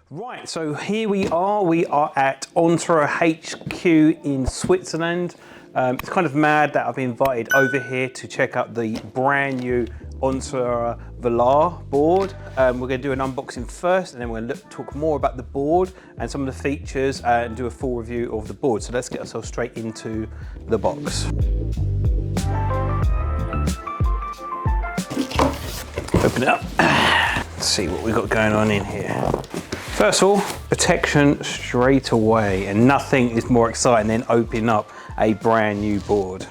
Right, so here we are at Onsra HQ in Switzerland. It's kind of mad that I've been invited over here to check out the brand new Onsra Velar board. We're going to do an unboxing first, and then we're going to talk more about the board and some of the features and do a full review of the board. So let's get ourselves straight into the box. Open it up. Let's see what we've got going on in here. First of all, protection straight away, and nothing is more exciting than opening up a brand new board.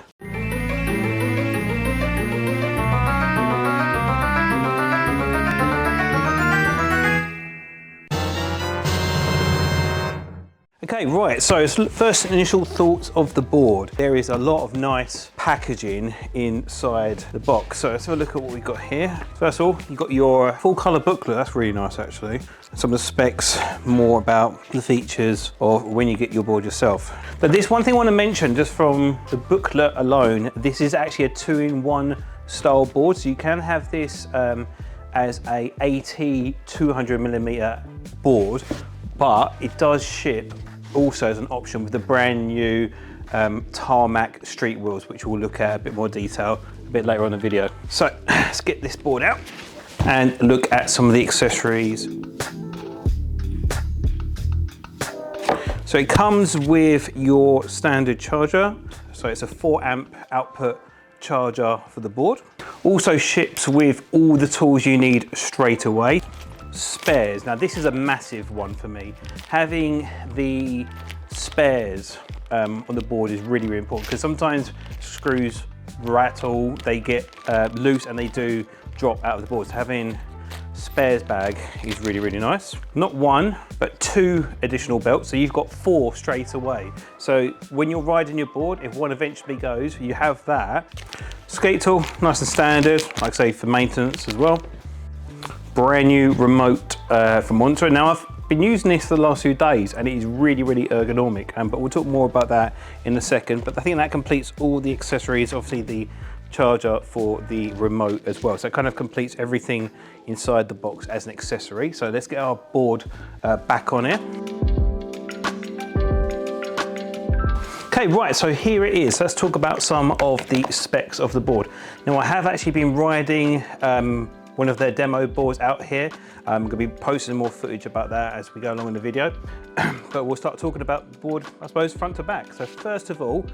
Okay, right, so first initial thoughts of the board. There is a lot of nice packaging inside the box. So let's have a look at what we've got here. First of all, you've got your full color booklet. That's really nice, actually. Some of the specs, more about the features of when you get your board yourself. But this one thing I want to mention, just from the booklet alone, this is actually a 2-in-1 style board. So you can have this as a AT 200mm board, but it does ship also as an option with the brand new tarmac street wheels, which we'll look at a bit more detail a bit later on in the video. So let's get this board out and look at some of the accessories. So it comes with your standard charger. So it's a 4-amp output charger for the board. Also ships with all the tools you need straight away. Spares. Now this is a massive one for me. Having the spares on the board is really, really important, because sometimes screws rattle, they get loose, and they do drop out of the board. So having spares bag is really, really nice. Not one, but 2 additional belts, so you've got 4 straight away. So when you're riding your board, if one eventually goes, you have that. Skate tool, nice and standard, like I say, for maintenance as well. Brand new remote from Onsra. Now I've been using this for the last few days, and it is really, really ergonomic, but we'll talk more about that in a second. But I think that completes all the accessories, obviously the charger for the remote as well. So it kind of completes everything inside the box as an accessory. So let's get our board back on here. Okay, right, so here it is. Let's talk about some of the specs of the board. Now I have actually been riding one of their demo boards out here. I'm gonna be posting more footage about that as we go along in the video. But we'll start talking about the board, I suppose, front to back. So first of all,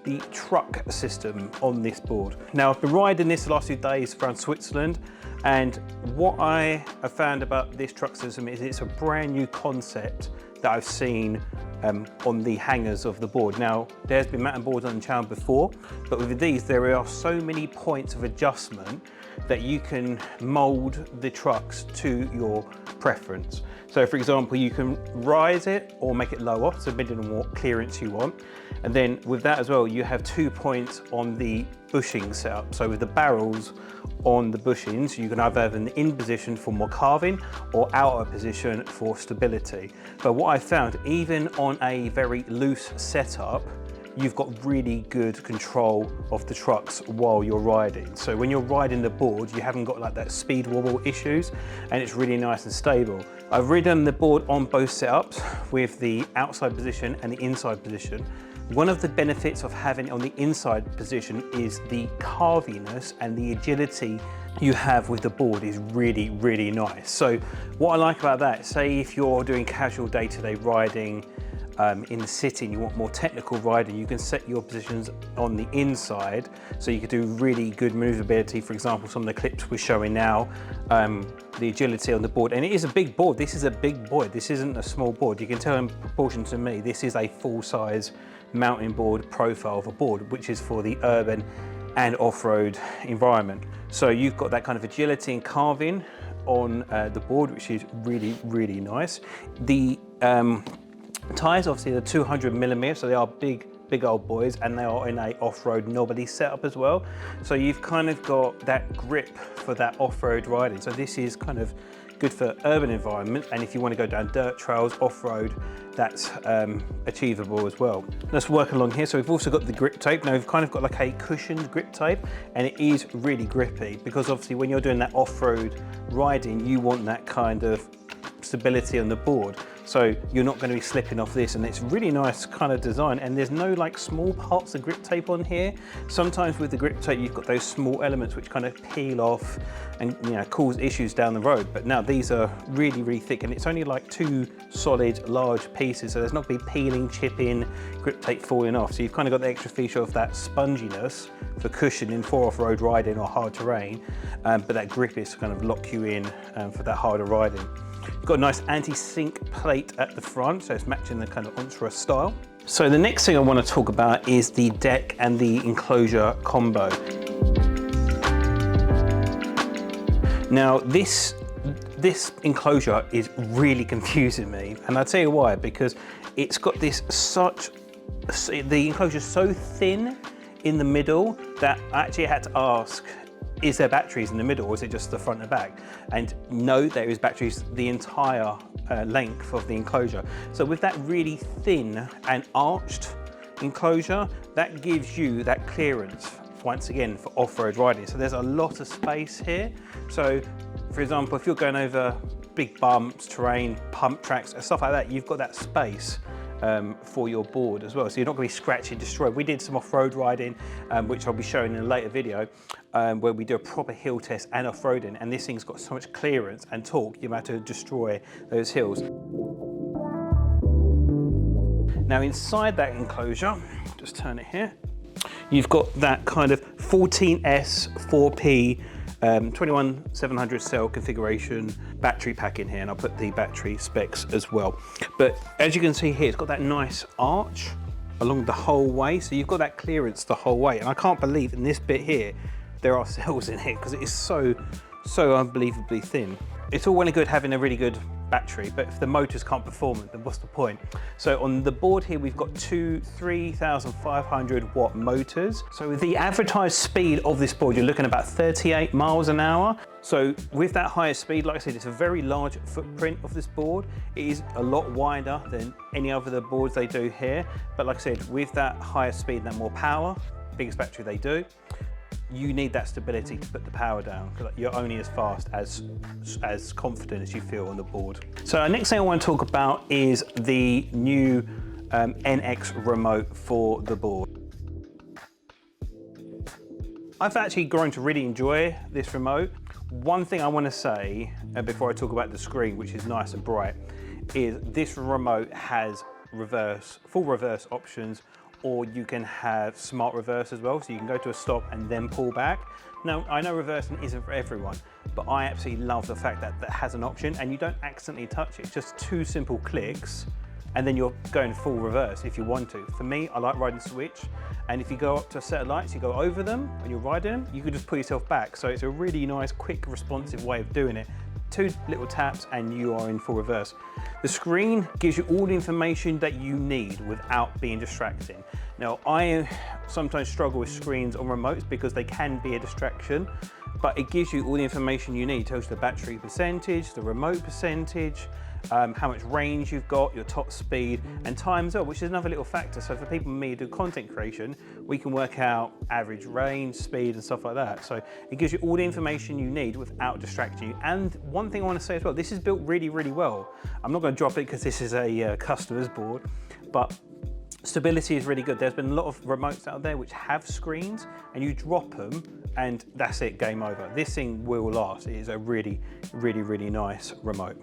the truck system on this board. Now I've been riding this the last few days around Switzerland, and what I have found about this truck system is it's a brand new concept that I've seen on the hangers of the board. Now, there's been mountain boards on the channel before, but with these, there are so many points of adjustment that you can mold the trucks to your preference. So for example, you can rise it or make it lower, so depending on what clearance you want. And then with that as well, you have 2 points on the bushing setup. So with the barrels on the bushings, you can either have an in position for more carving or out of position for stability. But what I found, even on a very loose setup, you've got really good control of the trucks while you're riding. So when you're riding the board, you haven't got like that speed wobble issues, and it's really nice and stable. I've ridden the board on both setups with the outside position and the inside position. One of the benefits of having it on the inside position is the carviness and the agility you have with the board is really, really nice. So what I like about that, say if you're doing casual day-to-day riding in the city and you want more technical riding, you can set your positions on the inside, so you could do really good maneuverability. For example, some of the clips we're showing now, the agility on the board, and it is a big board. This is a big board. This isn't a small board. You can tell in proportion to me, this is a full-size mountain board profile of a board, which is for the urban and off-road environment. So you've got that kind of agility and carving on the board, which is really, really nice. The tires, obviously, they're 200mm, so they are big old boys, and they are in a off-road knobbly setup as well. So you've kind of got that grip for that off-road riding. So this is kind of good for urban environment, and if you want to go down dirt trails, off-road, that's achievable as well. Let's work along here. So we've also got the grip tape. Now we've kind of got like a cushioned grip tape, and it is really grippy, because obviously when you're doing that off-road riding, you want that kind of stability on the board. So you're not going to be slipping off this, and it's really nice kind of design. And there's no like small parts of grip tape on here. Sometimes with the grip tape, you've got those small elements which kind of peel off and cause issues down the road. But now these are really, really thick, and it's only like 2 solid, large pieces. So there's not be peeling, chipping, grip tape falling off. So you've kind of got the extra feature of that sponginess for cushioning for off-road riding or hard terrain, but that grip is to kind of lock you in for that harder riding. You've got a nice anti-sink plate at the front, so it's matching the kind of Onsra style. So the next thing I want to talk about is the deck and the enclosure combo. Now this enclosure is really confusing me, and I'll tell you why, because it's got the enclosure is so thin in the middle that I actually had to ask, is there batteries in the middle, or is it just the front and back? And no, there is batteries the entire length of the enclosure. So with that really thin and arched enclosure, that gives you that clearance, once again, for off-road riding. So there's a lot of space here. So for example, if you're going over big bumps, terrain, pump tracks, stuff like that, you've got that space for your board as well. So you're not going to be scratching, destroyed. We did some off-road riding, which I'll be showing in a later video, where we do a proper hill test and off-roading, and this thing's got so much clearance and torque, you're about to destroy those hills. Now inside that enclosure, just turn it here, you've got that kind of 14S 4P 21700 cell configuration battery pack in here, and I'll put the battery specs as well. But as you can see here, it's got that nice arch along the whole way, so you've got that clearance the whole way. And I can't believe in this bit here there are cells in here, because it is so unbelievably thin. It's all well and good having a really good battery, but if the motors can't perform it, then what's the point? So on the board here, we've got 2 3,500 watt motors. So with the advertised speed of this board, you're looking at about 38 miles an hour. So with that higher speed, like I said, it's a very large footprint of this board. It is a lot wider than any other of the boards they do here. But like I said, with that higher speed and that more power, biggest battery they do, you need that stability to put the power down, because you're only as fast as confident as you feel on the board. So next thing I want to talk about is the new NX remote for the board. I've actually grown to really enjoy this remote. One thing I want to say before I talk about the screen, which is nice and bright, is this remote has full reverse options, or you can have smart reverse as well, so you can go to a stop and then pull back. Now, I know reversing isn't for everyone, but I absolutely love the fact that that has an option and you don't accidentally touch it. It's just 2 simple clicks, and then you're going full reverse if you want to. For me, I like riding switch, and if you go up to a set of lights, you go over them when you're riding them, you can just pull yourself back. So it's a really nice, quick, responsive way of doing it. 2 little taps and you are in full reverse. The screen gives you all the information that you need without being distracting. Now, I sometimes struggle with screens on remotes because they can be a distraction, but it gives you all the information you need. It tells you the battery percentage, the remote percentage, how much range you've got, your top speed, and time as well, which is another little factor. So for people like me who do content creation, we can work out average range, speed, and stuff like that. So it gives you all the information you need without distracting you. And one thing I want to say as well, this is built really, really well. I'm not going to drop it because this is a customer's board, but stability is really good. There's been a lot of remotes out there which have screens, and you drop them and that's it, game over. This thing will last. It is a really, really, really nice remote.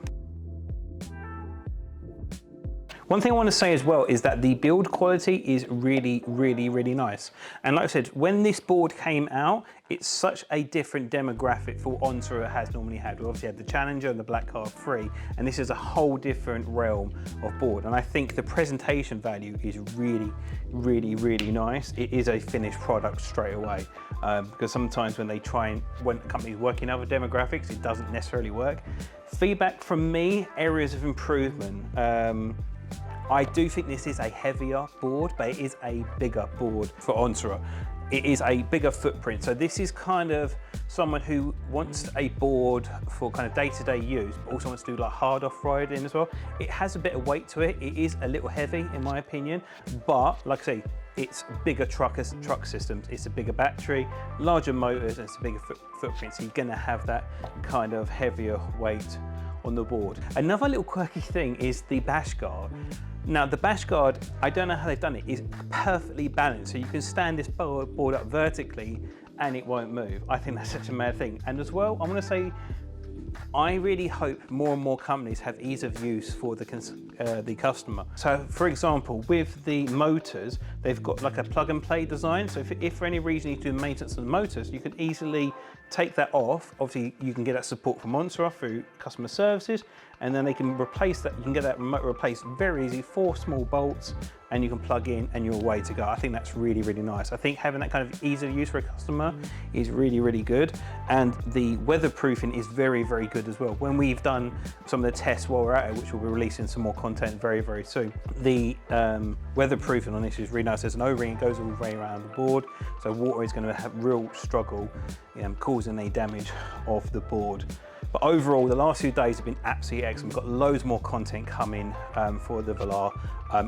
One thing I want to say as well is that the build quality is really, really, really nice. And like I said, when this board came out, it's such a different demographic for Onsra it has normally had. We obviously had the Challenger and the Black Card 3, and this is a whole different realm of board. And I think the presentation value is really, really, really nice. It is a finished product straight away, because sometimes when companies work in other demographics, it doesn't necessarily work. Feedback from me, areas of improvement. I do think this is a heavier board, but it is a bigger board for Onsra. It is a bigger footprint. So this is kind of someone who wants a board for kind of day-to-day use, but also wants to do like hard off-riding as well. It has a bit of weight to it. It is a little heavy in my opinion, but like I say, it's bigger truck systems. It's a bigger battery, larger motors, and it's a bigger footprint. So you're gonna have that kind of heavier weight on the board. Another little quirky thing is the bash guard. Now the bash guard, I don't know how they've done it, is perfectly balanced. So you can stand this board up vertically and it won't move. I think that's such a mad thing. And as well, I want to say, I really hope more and more companies have ease of use for the customer. So for example, with the motors, they've got like a plug and play design. So if for any reason you do maintenance on the motors, you can easily take that off. Obviously you can get that support from Onsra through customer services, and then they can replace that. You can get that motor replaced very easy, 4 small bolts, and you can plug in and you're way to go. I think that's really, really nice. I think having that kind of ease of use for a customer is really, really good. And the weatherproofing is very, very good as well. When we've done some of the tests while we're at it, which we'll be releasing some more content very, very soon, the weatherproofing on this is really nice. There's an O-ring, it goes all the way around the board. So water is gonna have real struggle causing any damage of the board. But overall, the last few days have been absolutely excellent. We've got loads more content coming for the Velar.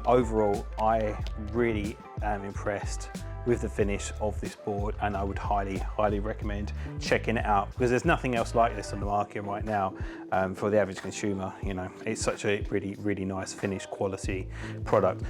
Overall, I really am impressed with the finish of this board, and I would highly, highly recommend checking it out, because there's nothing else like this on the market right now for the average consumer. It's such a really, really nice finished quality product.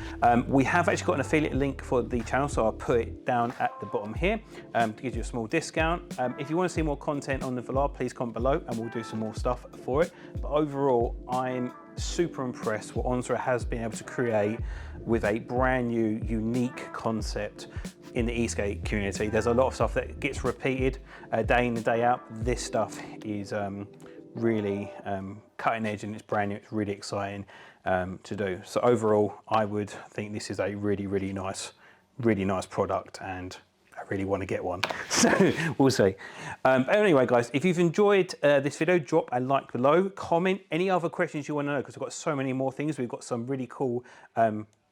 We have actually got an affiliate link for the channel, so I'll put it down at the bottom here to give you a small discount. If you want to see more content on the Velar, please comment below and we'll do some more stuff for it. But overall, I'm super impressed what Onsra has been able to create with a brand new, unique concept in the e-skate community. There's a lot of stuff that gets repeated day in and day out. This stuff is really cutting edge, and it's brand new. It's really exciting to do. So overall, I would think this is a really, really nice product, and I really want to get one. So we'll see. But anyway, guys, if you've enjoyed this video, drop a like below, comment any other questions you want to know, because we've got so many more things. We've got some really cool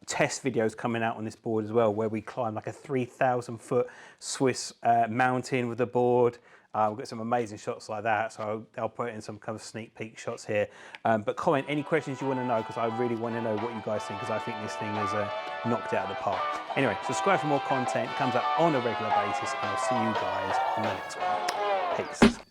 test videos coming out on this board as well, where we climb like a 3,000-foot Swiss mountain with the board. We've got some amazing shots like that, so I'll put in some kind of sneak peek shots here. But comment any questions you want to know, because I really want to know what you guys think, because I think this thing is knocked out of the park. Anyway, subscribe for more content. It comes out on a regular basis, and I'll see you guys on the next one. Peace.